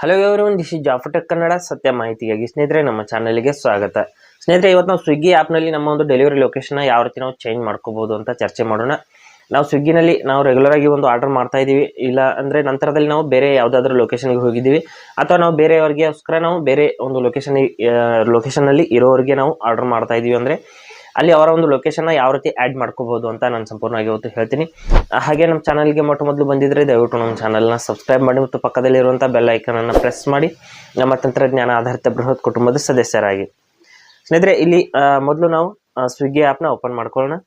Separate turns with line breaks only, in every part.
Hello everyone, this is Jafar tech Kannada. ಸತ್ಯ ಮಾಹಿತಿಗಾಗಿ ಸ್ನೇಹಿತರೆ ನಮ್ಮ ಚಾನಲ್ಗೆ ಸ್ವಾಗತ. ಸ್ನೇಹಿತರೆ, ಇವತ್ತು ನಾವು ಸ್ವಿಗ್ಗಿ ಆ್ಯಪ್ನಲ್ಲಿ ನಮ್ಮ ಒಂದು ಡೆಲಿವರಿ ಲೊಕೇಶನ್ನ ಯಾವ ರೀತಿ ನಾವು ಚೇಂಜ್ ಮಾಡ್ಕೋಬಹುದು ಅಂತ ಚರ್ಚೆ ಮಾಡೋಣ. ನಾವು ಸ್ವಿಗ್ಗಿನಲ್ಲಿ ನಾವು ರೆಗ್ಯುಲರ್ ಆಗಿ ಒಂದು ಆರ್ಡರ್ ಮಾಡ್ತಾ ಇದ್ದೀವಿ, ಇಲ್ಲ ಅಂದರೆ ನಂತರದಲ್ಲಿ ನಾವು ಬೇರೆ ಯಾವುದಾದ್ರೂ ಲೊಕೇಶನ್ಗೆ ಹೋಗಿದ್ದೀವಿ, ಅಥವಾ ನಾವು ಬೇರೆಯವರಿಗೋಸ್ಕರ ನಾವು ಬೇರೆ ಒಂದು ಲೊಕೇಶನ್ನಲ್ಲಿ ಇರೋರಿಗೆ ನಾವು ಆರ್ಡರ್ ಮಾಡ್ತಾ ಇದ್ದೀವಿ ಅಂದರೆ ಅಲ್ಲಿ ಅವರ ಒಂದು ಲೊಕೇಶನ್ನ ಯಾವ ರೀತಿ ಆ್ಯಡ್ ಮಾಡ್ಕೋಬಹುದು ಅಂತ ನಾನು ಸಂಪೂರ್ಣವಾಗಿ ಇವತ್ತು ಹೇಳ್ತೀನಿ. ಹಾಗೆ ನಮ್ಮ ಚಾನಲ್ಗೆ ಮೊದಲು ಬಂದಿದ್ದರೆ ದಯವಿಟ್ಟು ನಮ್ಮ ಚಾನಲ್ನ ಸಬ್ಸ್ಕ್ರೈಬ್ ಮಾಡಿ ಮತ್ತು ಪಕ್ಕದಲ್ಲಿರುವಂಥ ಬೆಲ್ ಐಕನನ್ನು ಪ್ರೆಸ್ ಮಾಡಿ ನಮ್ಮ ತಂತ್ರಜ್ಞಾನ ಆಧಾರಿತ ಬೃಹತ್ ಕುಟುಂಬದ ಸದಸ್ಯರಾಗಿ. ಸ್ನೇಹಿತರೆ, ಇಲ್ಲಿ ಮೊದಲು ನಾವು ಸ್ವಿಗ್ಗಿ ಆ್ಯಪ್ನ ಓಪನ್ ಮಾಡ್ಕೊಳ್ಳೋಣ.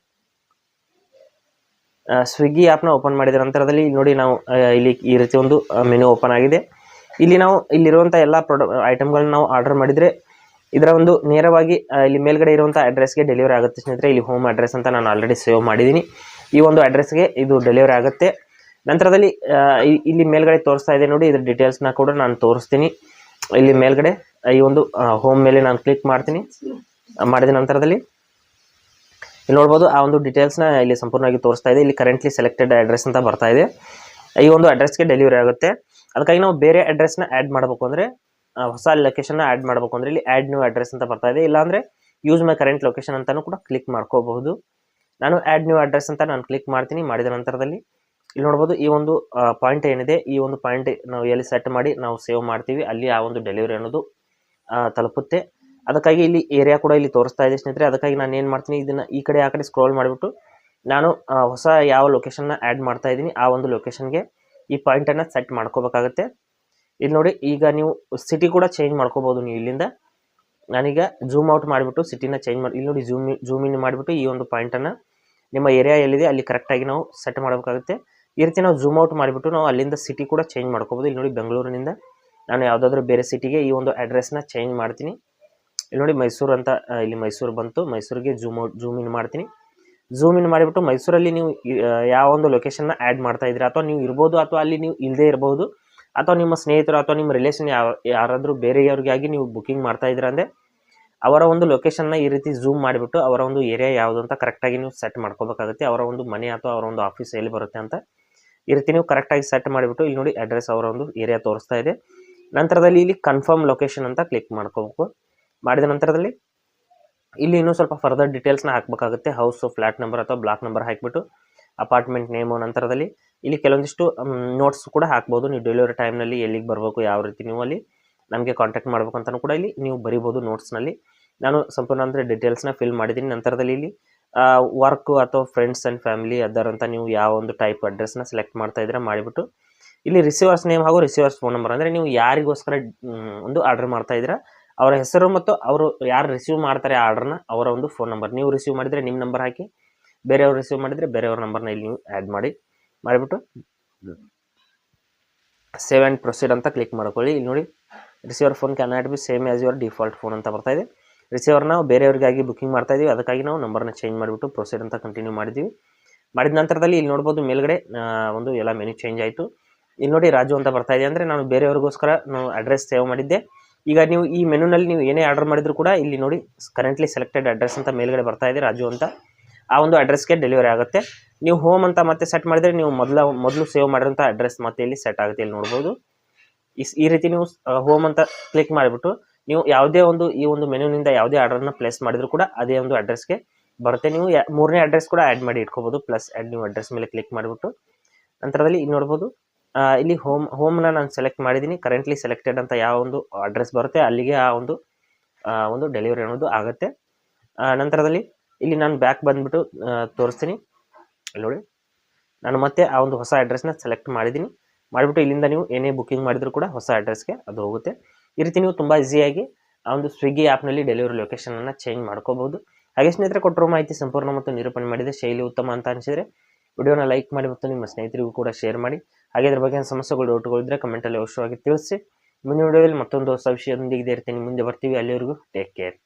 ಸ್ವಿಗ್ಗಿ ಆ್ಯಪ್ನ ಓಪನ್ ಮಾಡಿದ ನಂತರದಲ್ಲಿ ನೋಡಿ, ನಾವು ಇಲ್ಲಿ ಈ ರೀತಿ ಒಂದು ಮೆನು ಓಪನ್ ಆಗಿದೆ. ಇಲ್ಲಿ ನಾವು ಇಲ್ಲಿರುವಂಥ ಎಲ್ಲ ಐಟಮ್ಗಳನ್ನ ನಾವು ಆರ್ಡರ್ ಮಾಡಿದರೆ ಇದರ ಒಂದು ನೇರವಾಗಿ ಇಲ್ಲಿ ಮೇಲ್ಗಡೆ ಇರುವಂಥ ಅಡ್ರೆಸ್ಗೆ ಡೆಲಿವರಿ ಆಗುತ್ತೆ. ಸ್ನೇಹಿತರೆ, ಇಲ್ಲಿ ಹೋಮ್ ಅಡ್ರೆಸ್ ಅಂತ ನಾನು ಆಲ್ರೆಡಿ ಸೇವ್ ಮಾಡಿದ್ದೀನಿ. ಈ ಒಂದು ಅಡ್ರೆಸ್ಗೆ ಇದು ಡೆಲಿವರಿ ಆಗುತ್ತೆ. ನಂತರದಲ್ಲಿ ಇಲ್ಲಿ ಮೇಲ್ಗಡೆ ತೋರಿಸ್ತಾ ಇದೆ ನೋಡಿ, ಇದ್ರ ಡೀಟೇಲ್ಸ್ನ ಕೂಡ ನಾನು ತೋರಿಸ್ತೀನಿ. ಇಲ್ಲಿ ಮೇಲ್ಗಡೆ ಈ ಒಂದು ಹೋಮ್ ಮೇಲೆ ನಾನು ಕ್ಲಿಕ್ ಮಾಡ್ತೀನಿ. ಮಾಡಿದ ನಂತರದಲ್ಲಿ ಇಲ್ಲಿ ನೋಡ್ಬೋದು, ಆ ಒಂದು ಡೀಟೇಲ್ಸ್ನ ಇಲ್ಲಿ ಸಂಪೂರ್ಣವಾಗಿ ತೋರಿಸ್ತಾ ಇದೆ. ಇಲ್ಲಿ ಕರೆಂಟ್ಲಿ ಸೆಲೆಕ್ಟೆಡ್ ಅಡ್ರೆಸ್ ಅಂತ ಬರ್ತಾ ಇದೆ. ಈ ಒಂದು ಅಡ್ರೆಸ್ಗೆ ಡೆಲಿವರಿ ಆಗುತ್ತೆ. ಅದಕ್ಕಾಗಿ ನಾವು ಬೇರೆ ಅಡ್ರೆಸ್ನ ಆ್ಯಡ್ ಮಾಡಬೇಕು ಅಂದರೆ, ಹೊಸ ಲೊಕೇಶನ್ನ ಆ್ಯಡ್ ಮಾಡಬೇಕು ಅಂದರೆ ಇಲ್ಲಿ ಆ್ಯಡ್ ನ್ಯೂ ಅಡ್ರೆಸ್ ಅಂತ ಬರ್ತಾ ಇದೆ. ಇಲ್ಲಾಂದರೆ ಯೂಸ್ ಮೈ ಕರೆಂಟ್ ಲೊಕೇಶನ್ ಅಂತಲೂ ಕೂಡ ಕ್ಲಿಕ್ ಮಾಡ್ಕೋಬಹುದು. ನಾನು ಆ್ಯಡ್ ನ್ಯೂ ಅಡ್ರೆಸ್ ಅಂತ ನಾನು ಕ್ಲಿಕ್ ಮಾಡ್ತೀನಿ. ಮಾಡಿದ ನಂತರದಲ್ಲಿ ಇಲ್ಲಿ ನೋಡ್ಬೋದು, ಈ ಒಂದು ಪಾಯಿಂಟ್ ಏನಿದೆ, ಈ ಒಂದು ಪಾಯಿಂಟ್ ನಾವು ಎಲ್ಲಿ ಸೆಟ್ ಮಾಡಿ ನಾವು ಸೇವ್ ಮಾಡ್ತೀವಿ ಅಲ್ಲಿ ಆ ಒಂದು ಡೆಲಿವರಿ ಅನ್ನೋದು ತಲುಪುತ್ತೆ. ಅದಕ್ಕಾಗಿ ಇಲ್ಲಿ ಏರಿಯಾ ಕೂಡ ಇಲ್ಲಿ ತೋರಿಸ್ತಾ ಇದೆ ಸ್ನೇಹಿತರೆ. ಅದಕ್ಕಾಗಿ ನಾನು ಏನು ಮಾಡ್ತೀನಿ, ಇದನ್ನು ಈ ಕಡೆ ಆ ಕಡೆ ಸ್ಕ್ರೋಲ್ ಮಾಡಿಬಿಟ್ಟು ನಾನು ಹೊಸ ಯಾವ ಲೊಕೇಶನ್ನ ಆ್ಯಡ್ ಮಾಡ್ತಾ ಇದ್ದೀನಿ ಆ ಒಂದು ಲೊಕೇಶನ್ಗೆ ಈ ಪಾಯಿಂಟನ್ನು ಸೆಟ್ ಮಾಡ್ಕೋಬೇಕಾಗತ್ತೆ. ಇಲ್ಲಿ ನೋಡಿ, ಈಗ ನೀವು ಸಿಟಿ ಕೂಡ ಚೇಂಜ್ ಮಾಡ್ಕೋಬೋದು. ನೀವು ಇಲ್ಲಿಂದ ನಾನೀಗ ಝೂಮ್ ಔಟ್ ಮಾಡಿಬಿಟ್ಟು ಸಿಟಿನ ಚೇಂಜ್ ಮಾಡಿ, ಇಲ್ಲಿ ನೋಡಿ ಝೂಮ್ ಇನ್ ಮಾಡಿಬಿಟ್ಟು ಈ ಒಂದು ಪಾಯಿಂಟನ್ನು ನಿಮ್ಮ ಏರಿಯಾ ಎಲ್ಲಿದೆ ಅಲ್ಲಿ ಕರೆಕ್ಟಾಗಿ ನಾವು ಸೆಟ್ ಮಾಡಬೇಕಾಗುತ್ತೆ. ಈ ರೀತಿ ನಾವು ಝೂಮ್ ಔಟ್ ಮಾಡಿಬಿಟ್ಟು ನಾವು ಅಲ್ಲಿಂದ ಸಿಟಿ ಕೂಡ ಚೇಂಜ್ ಮಾಡ್ಕೋಬೋದು. ಇಲ್ಲಿ ನೋಡಿ, ಬೆಂಗಳೂರಿನಿಂದ ನಾನು ಯಾವುದಾದ್ರೂ ಬೇರೆ ಸಿಟಿಗೆ ಈ ಒಂದು ಅಡ್ರೆಸ್ನ ಚೇಂಜ್ ಮಾಡ್ತೀನಿ. ಇಲ್ಲಿ ನೋಡಿ, ಮೈಸೂರು ಅಂತ ಇಲ್ಲಿ ಮೈಸೂರು ಬಂತು. ಮೈಸೂರಿಗೆ ಝೂಮ್ ಇನ್ ಮಾಡ್ತೀನಿ. ಝೂಮ್ ಇನ್ ಮಾಡಿಬಿಟ್ಟು ಮೈಸೂರಲ್ಲಿ ನೀವು ಯಾವ ಒಂದು ಲೊಕೇಶನ್ನ ಆ್ಯಡ್ ಮಾಡ್ತಾ ಇದ್ದೀರಾ, ಅಥವಾ ನೀವು ಇರ್ಬೋದು ಅಥವಾ ಅಲ್ಲಿ ನೀವು ಇಲ್ಲದೇ ಇರ್ಬೋದು, ಅಥವಾ ನಿಮ್ಮ ಸ್ನೇಹಿತರು ಅಥವಾ ನಿಮ್ಮ ರಿಲೇಷನ್ ಯಾರಾದರೂ ಬೇರೆಯವ್ರಿಗಾಗಿ ನೀವು ಬುಕ್ಕಿಂಗ್ ಮಾಡ್ತಾ ಇದ್ದೀರಾ ಅಂದರೆ ಅವರ ಒಂದು ಲೊಕೇಶನ್ನ ಈ ರೀತಿ ಝೂಮ್ ಮಾಡಿಬಿಟ್ಟು ಅವರ ಒಂದು ಏರಿಯಾ ಯಾವುದು ಅಂತ ಕರೆಕ್ಟಾಗಿ ನೀವು ಸೆಟ್ ಮಾಡ್ಕೋಬೇಕಾಗುತ್ತೆ. ಅವರ ಒಂದು ಮನೆ ಅಥವಾ ಅವರ ಒಂದು ಆಫೀಸ್ ಎಲ್ಲಿ ಬರುತ್ತೆ ಅಂತ ಈ ರೀತಿ ನೀವು ಕರೆಕ್ಟಾಗಿ ಸೆಟ್ ಮಾಡಿಬಿಟ್ಟು ಇಲ್ಲಿ ನೋಡಿ ಅಡ್ರೆಸ್ ಅವರ ಒಂದು ಏರಿಯಾ ತೋರಿಸ್ತಾ ಇದೆ. ನಂತರದಲ್ಲಿ ಇಲ್ಲಿ ಕನ್ಫರ್ಮ್ ಲೊಕೇಶನ್ ಅಂತ ಕ್ಲಿಕ್ ಮಾಡ್ಕೋಬೇಕು. ಮಾಡಿದ ನಂತರದಲ್ಲಿ ಇಲ್ಲಿ ಇನ್ನೂ ಸ್ವಲ್ಪ ಫರ್ದರ್ ಡೀಟೇಲ್ಸ್ನ ಹಾಕಬೇಕಾಗುತ್ತೆ. ಹೌಸು, ಫ್ಲ್ಯಾಟ್ ನಂಬರ್ ಅಥವಾ ಬ್ಲಾಕ್ ನಂಬರ್ ಹಾಕಿಬಿಟ್ಟು ಅಪಾರ್ಟ್ಮೆಂಟ್ ನೇಮು, ನಂತರದಲ್ಲಿ ಇಲ್ಲಿ ಕೆಲವೊಂದಿಷ್ಟು ನೋಟ್ಸ್ ಕೂಡ ಹಾಕ್ಬೋದು. ನೀವು ಡೆಲಿವರಿ ಟೈಮ್ನಲ್ಲಿ ಎಲ್ಲಿಗೆ ಬರಬೇಕು, ಯಾವ ರೀತಿ ನೀವು ಅಲ್ಲಿ ನಮಗೆ ಕಾಂಟ್ಯಾಕ್ಟ್ ಮಾಡಬೇಕು ಅಂತಲೂ ಕೂಡ ಇಲ್ಲಿ ನೀವು ಬರಿಬೋದು ನೋಟ್ಸ್ನಲ್ಲಿ. ನಾನು ಸಂಪೂರ್ಣ ಅಂದರೆ ಡೀಟೇಲ್ಸ್ನ ಫಿಲ್ ಮಾಡಿದ್ದೀನಿ. ನಂತರದಲ್ಲಿ ಇಲ್ಲಿ ವರ್ಕು ಅಥವಾ ಫ್ರೆಂಡ್ಸ್ ಆ್ಯಂಡ್ ಫ್ಯಾಮಿಲಿ ಅದರ್ ಅಂತ ನೀವು ಯಾವ ಒಂದು ಟೈಪ್ ಅಡ್ರೆಸ್ನ ಸೆಲೆಕ್ಟ್ ಮಾಡ್ತಾ ಇದ್ದೀರಾ ಮಾಡಿಬಿಟ್ಟು ಇಲ್ಲಿ ರಿಸೀವರ್ಸ್ ನೇಮ್ ಹಾಗೂ ರಿಸೀವರ್ಸ್ ಫೋನ್ ನಂಬರ್, ಅಂದರೆ ನೀವು ಯಾರಿಗೋಸ್ಕರ ಒಂದು ಆರ್ಡರ್ ಮಾಡ್ತಾ ಇದ್ದೀರಾ ಅವರ ಹೆಸರು ಮತ್ತು ಅವರು ಯಾರು ರಿಸೀವ್ ಮಾಡ್ತಾರೆ ಆರ್ಡರ್ನ ಅವರ ಒಂದು ಫೋನ್ ನಂಬರ್, ನೀವು ರಿಸೀವ್ ಮಾಡಿದರೆ ನಿಮ್ಮ ನಂಬರ್ ಹಾಕಿ, ಬೇರೆಯವ್ರು ರಿಸೀವ್ ಮಾಡಿದರೆ ಬೇರೆಯವ್ರ ನಂಬರ್ನ ಇಲ್ಲಿ ನೀವು ಆ್ಯಡ್ ಮಾಡಿಬಿಟ್ಟು ಸೇವ್ ಆ್ಯಂಡ್ ಪ್ರೊಸೀಡ್ ಅಂತ ಕ್ಲಿಕ್ ಮಾಡ್ಕೊಳ್ಳಿ. ಇಲ್ಲಿ ನೋಡಿ, receiver phone can not be same as your default phone ಅಂತ ಬರ್ತಾ ಇದೆ. ರಿಸೀವರ್ನ ಬೇರೆಯವರಿಗಾಗಿ ಬುಕ್ಕಿಂಗ್ ಮಾಡ್ತಾ ಇದ್ದೀವಿ, ಅದಕ್ಕಾಗಿ ನಾವು ನಂಬರ್ನ ಚೇಂಜ್ ಮಾಡಿಬಿಟ್ಟು ಪ್ರೊಸೀಡ್ ಅಂತ ಕಂಟಿನ್ಯೂ ಮಾಡಿದ್ದೀವಿ. ಮಾಡಿದ ನಂತರದಲ್ಲಿ ಇಲ್ಲಿ ನೋಡ್ಬೋದು ಮೇಲ್ಗಡೆ ಒಂದು ಎಲ್ಲ ಮೆನು ಚೇಂಜ್ ಆಯಿತು. ಇಲ್ಲಿ ನೋಡಿ, ರಾಜು ಅಂತ ಬರ್ತಾ ಇದೆ, ಅಂದರೆ ನಾನು ಬೇರೆಯವ್ರಿಗೋಸ್ಕರ ನಾವು ಅಡ್ರೆಸ್ ಸೇವ್ ಮಾಡಿದ್ದೆ. ಈಗ ನೀವು ಈ ಮೆನುನಲ್ಲಿ ನೀವು ಏನೇ ಆರ್ಡರ್ ಮಾಡಿದ್ರು ಕೂಡ ಇಲ್ಲಿ ನೋಡಿ ಕರೆಂಟ್ಲಿ ಸೆಲೆಕ್ಟೆಡ್ ಅಡ್ರೆಸ್ ಅಂತ ಮೇಲ್ಗಡೆ ಬರ್ತಾ ಇದೆ, ರಾಜು ಅಂತ. ಆ ಒಂದು ಅಡ್ರೆಸ್ಗೆ ಡೆಲಿವರಿ ಆಗುತ್ತೆ. ನೀವು ಹೋಮ್ ಅಂತ ಮತ್ತೆ ಸೆಟ್ ಮಾಡಿದರೆ ನೀವು ಮೊದಲು ಸೇವ್ ಮಾಡಿರೋಂಥ ಅಡ್ರೆಸ್ ಮತ್ತೆ ಇಲ್ಲಿ ಸೆಟ್ ಆಗುತ್ತೆ. ಇಲ್ಲಿ ನೋಡ್ಬೋದು, ಈ ರೀತಿ ನೀವು ಹೋಮ್ ಅಂತ ಕ್ಲಿಕ್ ಮಾಡಿಬಿಟ್ಟು ನೀವು ಯಾವುದೇ ಒಂದು ಈ ಒಂದು ಮೆನುನಿಂದ ಯಾವುದೇ ಆರ್ಡರ್ನ ಪ್ಲೇಸ್ ಮಾಡಿದ್ರು ಕೂಡ ಅದೇ ಒಂದು ಅಡ್ರೆಸ್ಗೆ ಬರುತ್ತೆ. ನೀವು ಮೂರನೇ ಅಡ್ರೆಸ್ ಕೂಡ ಆ್ಯಡ್ ಮಾಡಿ ಇಟ್ಕೋಬೋದು. ಪ್ಲಸ್ ಆ್ಯಡ್ ನ್ಯೂ ಅಡ್ರೆಸ್ ಮೇಲೆ ಕ್ಲಿಕ್ ಮಾಡಿಬಿಟ್ಟು ನಂತರದಲ್ಲಿ ಇಲ್ಲಿ ನೋಡ್ಬೋದು, ಇಲ್ಲಿ ಹೋಮ್ನ ನಾನು ಸೆಲೆಕ್ಟ್ ಮಾಡಿದ್ದೀನಿ. ಕರೆಂಟ್ಲಿ ಸೆಲೆಕ್ಟೆಡ್ ಅಂತ ಯಾವ ಒಂದು ಅಡ್ರೆಸ್ ಬರುತ್ತೆ ಅಲ್ಲಿಗೆ ಆ ಒಂದು ಡೆಲಿವರಿ ಅನ್ನೋದು ಆಗುತ್ತೆ. ನಂತರದಲ್ಲಿ ಇಲ್ಲಿ ನಾನು ಬ್ಯಾಕ್ ಬಂದುಬಿಟ್ಟು ತೋರಿಸ್ತೀನಿ. ಇಲ್ಲಿ ನೋಡಿ, ನಾನು ಮತ್ತೆ ಆ ಒಂದು ಹೊಸ ಅಡ್ರೆಸ್ನ ಸೆಲೆಕ್ಟ್ ಮಾಡಿಬಿಟ್ಟು ಇಲ್ಲಿಂದ ನೀವು ಏನೇ ಬುಕ್ಕಿಂಗ್ ಮಾಡಿದ್ರು ಕೂಡ ಹೊಸ ಅಡ್ರೆಸ್ಗೆ ಅದು ಹೋಗುತ್ತೆ. ಈ ರೀತಿ ನೀವು ತುಂಬ ಈಸಿಯಾಗಿ ಆ ಒಂದು ಸ್ವಿಗ್ಗಿ ಆ್ಯಪ್ನಲ್ಲಿ ಡೆಲಿವರಿ ಲೊಕೇಶನನ್ನು ಚೇಂಜ್ ಮಾಡ್ಕೋಬೋದು. ಹಾಗೆ ಸ್ನೇಹಿತರೆ, ಕೊಟ್ಟಿರೋ ಮಾಹಿತಿ ಸಂಪೂರ್ಣ ಮತ್ತು ನಿರೂಪಣೆ ಮಾಡಿದೆ, ಶೈಲಿ ಉತ್ತಮ ಅಂತ ಅನಿಸಿದರೆ ವಿಡಿಯೋನ ಲೈಕ್ ಮಾಡಿ ಮತ್ತು ನಿಮ್ಮ ಸ್ನೇಹಿತರಿಗೂ ಕೂಡ ಶೇರ್ ಮಾಡಿ. ಹಾಗೆ ಇದ್ರ ಬಗ್ಗೆ ಸಮಸ್ಯೆಗಳು, ಡೌಟ್ಗಳಿದ್ದರೆ ಕಮೆಂಟಲ್ಲಿ ಅವಶ್ಯವಾಗಿ ತಿಳಿಸಿ. ಮುಂದಿನ ವಿಡಿಯೋದಲ್ಲಿ ಮತ್ತೊಂದು ಹೊಸ ವಿಷಯದೊಂದಿಗೆ ಇರ್ತೀನಿ, ಮುಂದೆ ಬರ್ತೀವಿ. ಅಲ್ಲಿವರೆಗೂ ಟೇಕ್ ಕೇರ್.